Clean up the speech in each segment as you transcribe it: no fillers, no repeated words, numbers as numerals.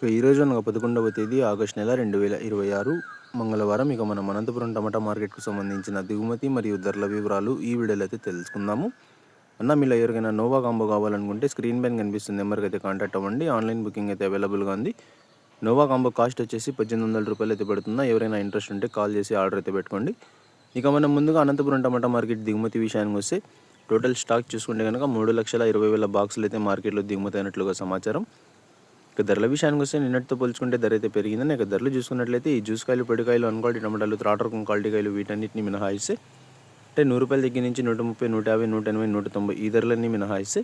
ఈరోజు అనగా 11వ తేదీ ఆగస్టు నెల 2026 మంగళవారం. ఇక మనం అనంతపురం టమాటా మార్కెట్కు సంబంధించిన దిగుమతి మరియు ధరల వివరాలు ఈ వీడియోలో అయితే తెలుసుకుందాము. అన్న, మీలో ఎవరికైనా నోవా కాంబో కావాలనుకుంటే స్క్రీన్ పైన కనిపిస్తుంది నెంబర్కి అయితే కాంటాక్ట్ అవ్వండి. ఆన్లైన్ బుకింగ్ అయితే అవైలబుల్గా ఉంది. నోవా కాంబో కాస్ట్ వచ్చేసి 1800 రూపాయలు అయితే పడుతుందా. ఎవరైనా ఇంట్రెస్ట్ ఉంటే కాల్ చేసి ఆర్డర్ అయితే పెట్టుకోండి. ఇక మనం ముందుగా అనంతపురం టమాటా మార్కెట్ దిగుమతి విషయానికి వస్తే టోటల్ స్టాక్ చూసుకుంటే కనుక 3,20,000 బాక్సులు అయితే మార్కెట్లో దిగుమతి అయినట్లుగా సమాచారం. ఇక ధరల విషయానికి వస్తే నిన్నటితో పోల్చుకుంటే ధర అయితే పెరిగిందని. ఇక ధరలు చూసుకున్నట్లయితే ఈ జ్యూస్ కాయలు, పొడికాయలు, అన్క్వాలిటీ టమాటాలు, త్రాట రకం క్వాలిటీ కాయలు వీటన్నిటిని మినహాయిస్తే అంటే 100 రూపాయల దగ్గర నుంచి 130, 150, 180, 190 ఈ ధరలన్నీ మినహాయిస్తే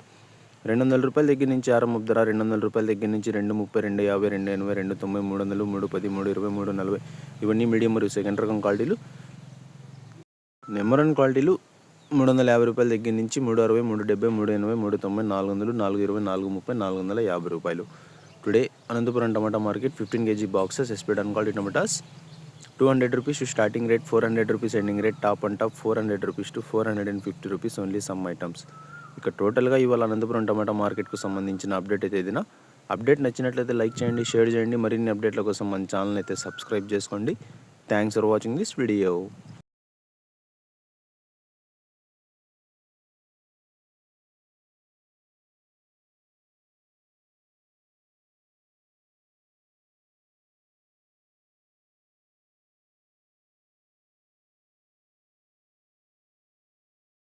200 రూపాయల దగ్గర నుంచి ఆరంభ ధర, 200 రూపాయల దగ్గర నుంచి 230, 250, 280, 290, 300, 310, 320, 340 ఇవన్నీ మీడియం మరియు సెకండ్ రకం క్వాలిటీలు. నెంబర్ 1 క్వాలిటీలు 350 రూపాయల దగ్గర నుంచి 360, 370, 380, 390, 400, 420, 430, 450 రూపాయలు. Today Anantapuram tomato market 15 kg boxes ఎస్పీడ్ and quality tomatoes 200 rupees starting rate, 400 rupees ending rate, top and top 400 rupees to 450 rupees only some items. ఇక టోటల్గా ఇవాళ అనంతపురం టమాటా మార్కెట్కు సంబంధించిన అప్డేట్ అయితే ఇదినా. అప్డేట్ నచ్చినట్లయితే లైక్ చేయండి, షేర్ చేయండి. మరిన్ని అప్డేట్ల కోసం మన ఛానల్ అయితే సబ్స్క్రైబ్ చేసుకోండి. Thanks for watching this video.